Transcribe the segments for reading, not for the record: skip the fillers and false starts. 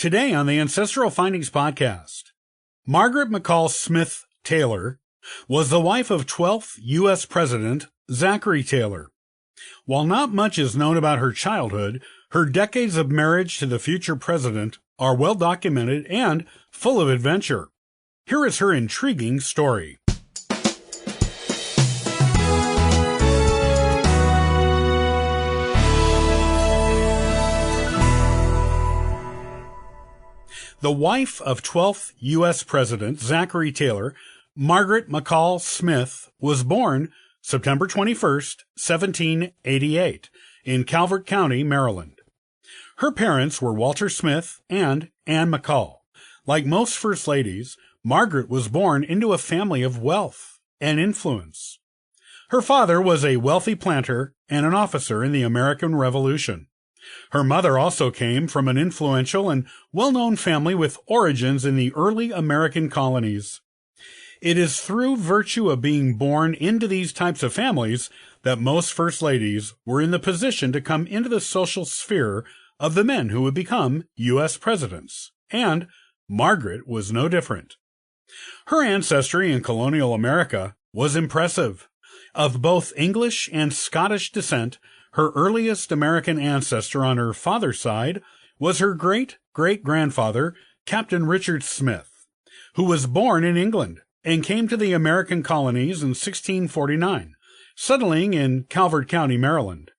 Today on the Ancestral Findings podcast, Margaret Mackall Smith Taylor was the wife of 12th U.S. President Zachary Taylor. While not much is known about her childhood, her decades of marriage to the future president are well documented and full of adventure. Here is her intriguing story. The wife of 12th U.S. President Zachary Taylor, Margaret Mackall Smith, was born September 21, 1788, in Calvert County, Maryland. Her parents were Walter Smith and Anne Mackall. Like most First Ladies, Margaret was born into a family of wealth and influence. Her father was a wealthy planter and an officer in the American Revolution. Her mother also came from an influential and well-known family with origins in the early American colonies. It is through virtue of being born into these types of families that most First Ladies were in the position to come into the social sphere of the men who would become U.S. presidents, and Margaret was no different. Her ancestry in colonial America was impressive. Of both English and Scottish descent, her earliest American ancestor on her father's side was her great-great-grandfather, Captain Richard Smith, who was born in England and came to the American colonies in 1649, settling in Calvert County, Maryland.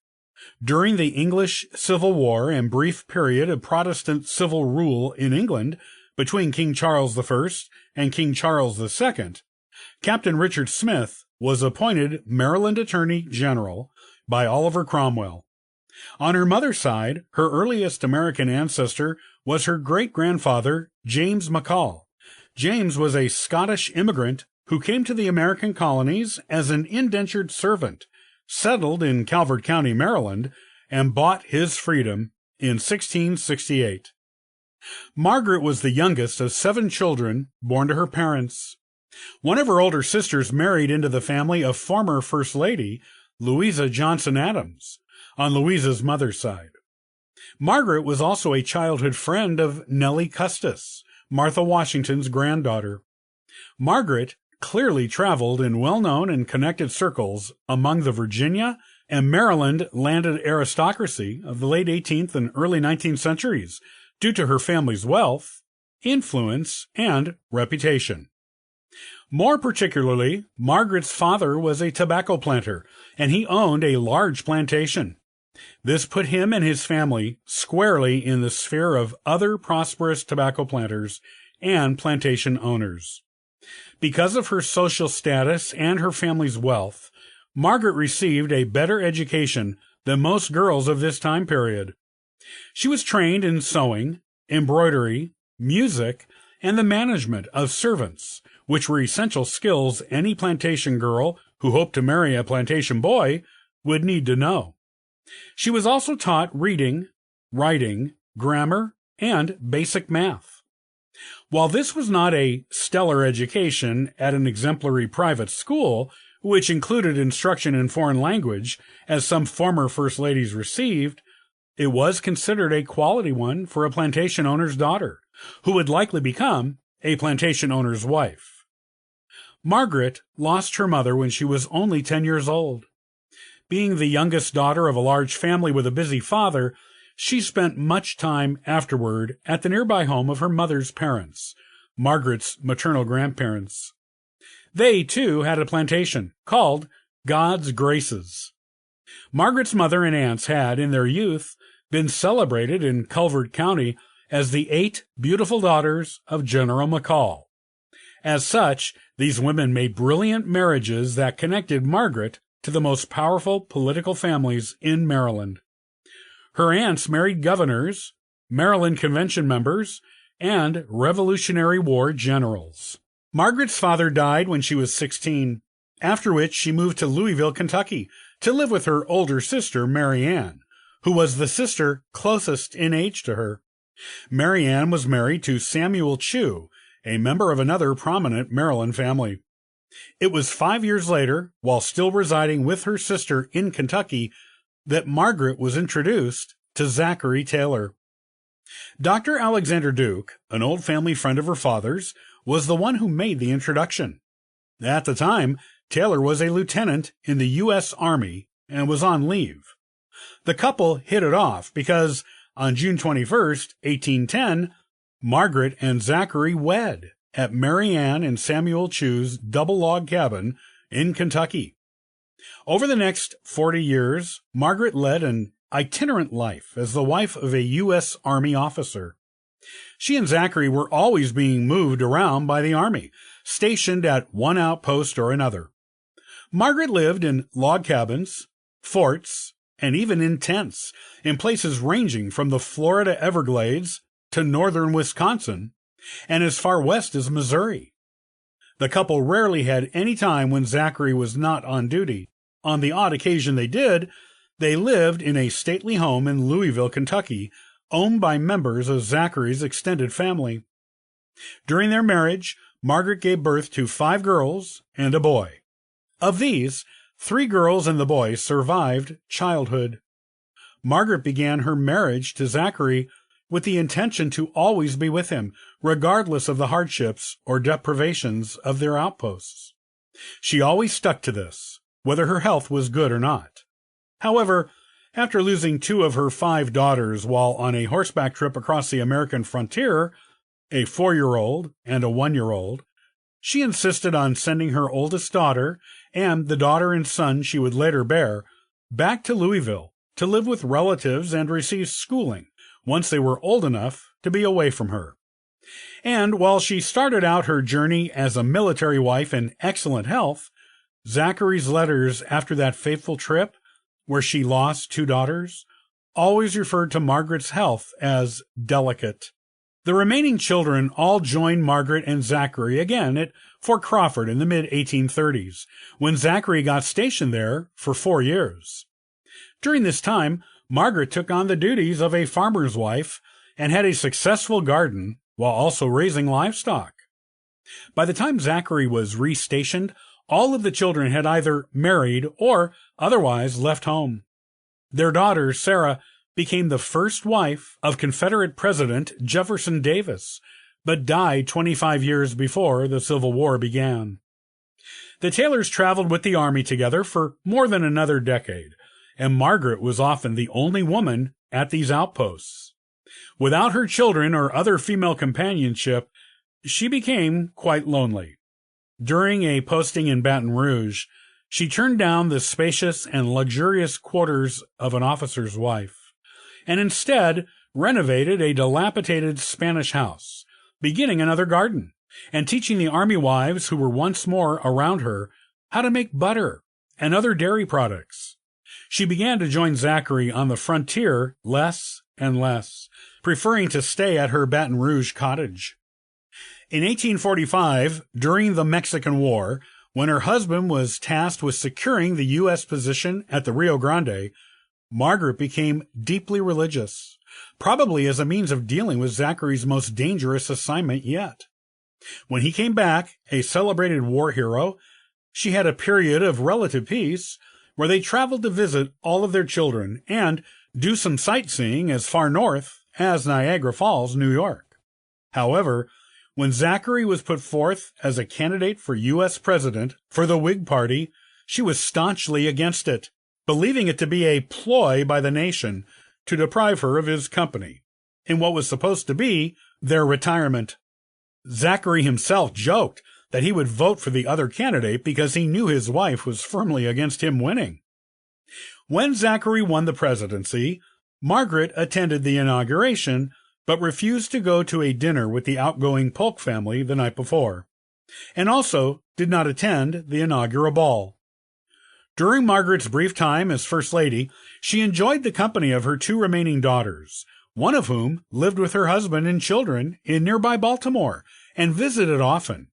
During the English Civil War and brief period of Protestant civil rule in England between King Charles I and King Charles II, Captain Richard Smith was appointed Maryland Attorney General by Oliver Cromwell. On her mother's side, her earliest American ancestor was her great-grandfather, James Mackall. James was a Scottish immigrant who came to the American colonies as an indentured servant, settled in Calvert County, Maryland, and bought his freedom in 1668. Margaret was the youngest of 7 children born to her parents. One of her older sisters married into the family of former First Lady Louisa Johnson Adams, on Louisa's mother's side. Margaret was also a childhood friend of Nellie Custis, Martha Washington's granddaughter. Margaret clearly traveled in well-known and connected circles among the Virginia and Maryland landed aristocracy of the late 18th and early 19th centuries due to her family's wealth, influence, and reputation. More particularly, Margaret's father was a tobacco planter, and he owned a large plantation. This put him and his family squarely in the sphere of other prosperous tobacco planters and plantation owners. Because of her social status and her family's wealth, Margaret received a better education than most girls of this time period. She was trained in sewing, embroidery, music, and the management of servants, which were essential skills any plantation girl who hoped to marry a plantation boy would need to know. She was also taught reading, writing, grammar, and basic math. While this was not a stellar education at an exemplary private school, which included instruction in foreign language, as some former First Ladies received, it was considered a quality one for a plantation owner's daughter, who would likely become a plantation owner's wife. Margaret lost her mother when she was only 10 years old. Being the youngest daughter of a large family with a busy father, she spent much time afterward at the nearby home of her mother's parents, Margaret's maternal grandparents. They, too, had a plantation called God's Graces. Margaret's mother and aunts had, in their youth, been celebrated in Calvert County as the 8 beautiful daughters of General Mackall. As such, these women made brilliant marriages that connected Margaret to the most powerful political families in Maryland. Her aunts married governors, Maryland Convention members, and Revolutionary War generals. Margaret's father died when she was 16, after which she moved to Louisville, Kentucky, to live with her older sister, Mary Ann, who was the sister closest in age to her. Mary Ann was married to Samuel Chew, a member of another prominent Maryland family. It was 5 years later, while still residing with her sister in Kentucky, that Margaret was introduced to Zachary Taylor. Dr. Alexander Duke, an old family friend of her father's, was the one who made the introduction. At the time, Taylor was a lieutenant in the US Army and was on leave. The couple hit it off because on June 21st, 1810, Margaret and Zachary wed at Mary Ann and Samuel Chew's double log cabin in Kentucky. Over the next 40 years, Margaret led an itinerant life as the wife of a U.S. Army officer. She and Zachary were always being moved around by the Army, stationed at one outpost or another. Margaret lived in log cabins, forts, and even in tents, in places ranging from the Florida Everglades to northern Wisconsin, and as far west as Missouri. The couple rarely had any time when Zachary was not on duty. On the odd occasion they did, they lived in a stately home in Louisville, Kentucky, owned by members of Zachary's extended family. During their marriage, Margaret gave birth to 5 girls and a boy. Of these, 3 girls and the boy survived childhood. Margaret began her marriage to Zachary with the intention to always be with him, regardless of the hardships or deprivations of their outposts. She always stuck to this, whether her health was good or not. However, after losing 2 of her 5 daughters while on a horseback trip across the American frontier, a 4-year-old and a 1-year-old, she insisted on sending her oldest daughter and the daughter and son she would later bear back to Louisville to live with relatives and receive schooling once they were old enough to be away from her. And while she started out her journey as a military wife in excellent health, Zachary's letters after that fateful trip, where she lost 2 daughters, always referred to Margaret's health as delicate. The remaining children all joined Margaret and Zachary again at Fort Crawford in the mid-1830s, when Zachary got stationed there for 4 years. During this time, Margaret took on the duties of a farmer's wife and had a successful garden while also raising livestock. By the time Zachary was restationed, all of the children had either married or otherwise left home. Their daughter, Sarah, became the first wife of Confederate President Jefferson Davis, but died 25 years before the Civil War began. The Taylors traveled with the Army together for more than another decade, and Margaret was often the only woman at these outposts. Without her children or other female companionship, she became quite lonely. During a posting in Baton Rouge, she turned down the spacious and luxurious quarters of an officer's wife, and instead renovated a dilapidated Spanish house, beginning another garden, and teaching the Army wives who were once more around her how to make butter and other dairy products. She began to join Zachary on the frontier less and less, preferring to stay at her Baton Rouge cottage. In 1845, during the Mexican War, when her husband was tasked with securing the U.S. position at the Rio Grande, Margaret became deeply religious, probably as a means of dealing with Zachary's most dangerous assignment yet. When he came back, a celebrated war hero, she had a period of relative peace where they traveled to visit all of their children and do some sightseeing as far north as Niagara Falls, New York. However, when Zachary was put forth as a candidate for U.S. President for the Whig Party, she was staunchly against it, believing it to be a ploy by the nation to deprive her of his company in what was supposed to be their retirement. Zachary himself joked that he would vote for the other candidate because he knew his wife was firmly against him winning. When Zachary won the presidency, Margaret attended the inauguration, but refused to go to a dinner with the outgoing Polk family the night before, and also did not attend the inaugural ball. During Margaret's brief time as First Lady, she enjoyed the company of her 2 remaining daughters, one of whom lived with her husband and children in nearby Baltimore and visited often,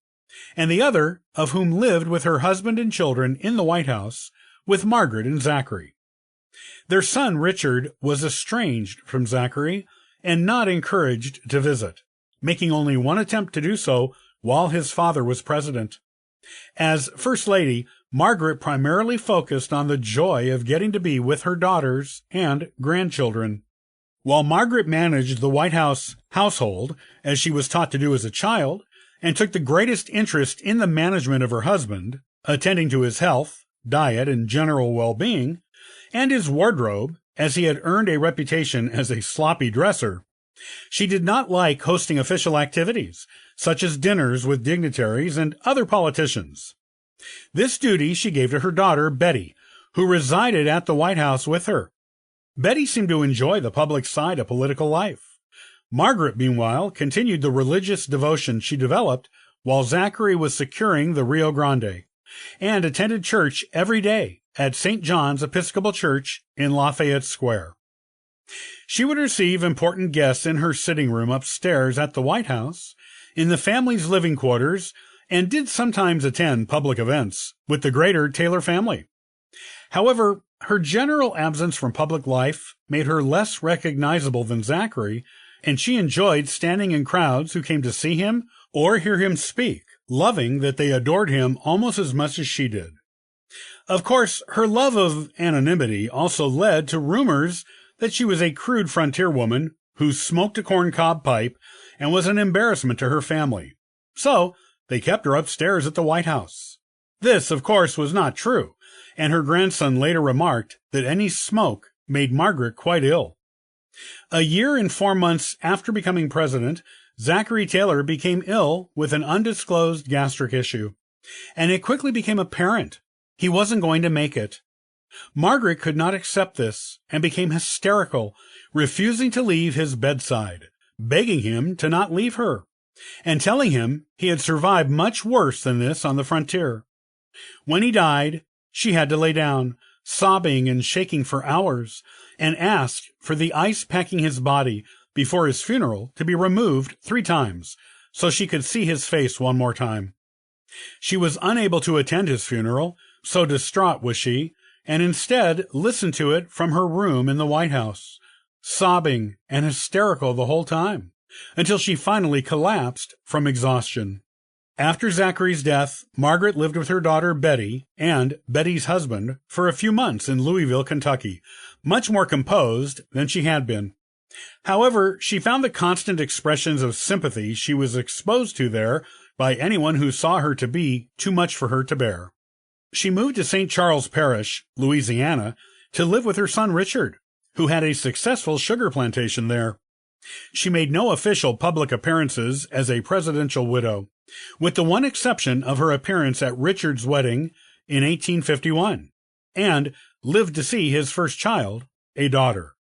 and the other of whom lived with her husband and children in the White House with Margaret and Zachary. Their son, Richard, was estranged from Zachary and not encouraged to visit, making only one attempt to do so while his father was president. As First Lady, Margaret primarily focused on the joy of getting to be with her daughters and grandchildren. While Margaret managed the White House household, as she was taught to do as a child, and took the greatest interest in the management of her husband, attending to his health, diet, and general well-being, and his wardrobe, as he had earned a reputation as a sloppy dresser, she did not like hosting official activities, such as dinners with dignitaries and other politicians. This duty she gave to her daughter, Betty, who resided at the White House with her. Betty seemed to enjoy the public side of political life. Margaret, meanwhile, continued the religious devotion she developed while Zachary was securing the Rio Grande, and attended church every day at St. John's Episcopal Church in Lafayette Square. She would receive important guests in her sitting room upstairs at the White House, in the family's living quarters, and did sometimes attend public events with the greater Taylor family. However, her general absence from public life made her less recognizable than Zachary, and she enjoyed standing in crowds who came to see him or hear him speak, loving that they adored him almost as much as she did. Of course, her love of anonymity also led to rumors that she was a crude frontier woman who smoked a corncob pipe and was an embarrassment to her family. So, they kept her upstairs at the White House. This, of course, was not true, and her grandson later remarked that any smoke made Margaret quite ill. A year and 4 months after becoming president, Zachary Taylor became ill with an undisclosed gastric issue, and it quickly became apparent he wasn't going to make it. Margaret could not accept this and became hysterical, refusing to leave his bedside, begging him to not leave her, and telling him he had survived much worse than this on the frontier. When he died, she had to lay down, sobbing and shaking for hours, and asked for the ice packing his body before his funeral to be removed 3 times, so she could see his face one more time. She was unable to attend his funeral, so distraught was she, and instead listened to it from her room in the White House, sobbing and hysterical the whole time, until she finally collapsed from exhaustion. After Zachary's death, Margaret lived with her daughter Betty and Betty's husband for a few months in Louisville, Kentucky, much more composed than she had been. However, she found the constant expressions of sympathy she was exposed to there by anyone who saw her to be too much for her to bear. She moved to St. Charles Parish, Louisiana, to live with her son Richard, who had a successful sugar plantation there. She made no official public appearances as a presidential widow, with the one exception of her appearance at Richard's wedding in 1851, and lived to see his first child, a daughter.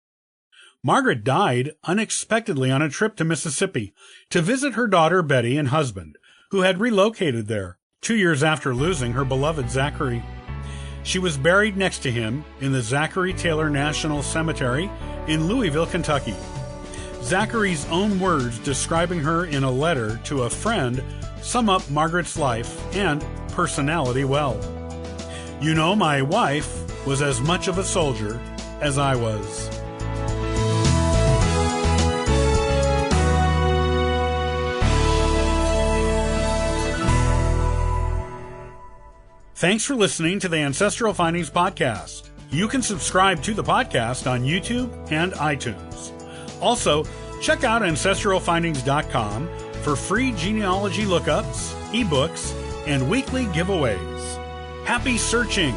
Margaret died unexpectedly on a trip to Mississippi to visit her daughter Betty and husband, who had relocated there 2 years after losing her beloved Zachary. She was buried next to him in the Zachary Taylor National Cemetery in Louisville, Kentucky. Zachary's own words describing her in a letter to a friend sum up Margaret's life and personality well. "You know, my wife was as much of a soldier as I was." Thanks for listening to the Ancestral Findings Podcast. You can subscribe to the podcast on YouTube and iTunes. Also, check out ancestralfindings.com for free genealogy lookups, ebooks, and weekly giveaways. Happy searching!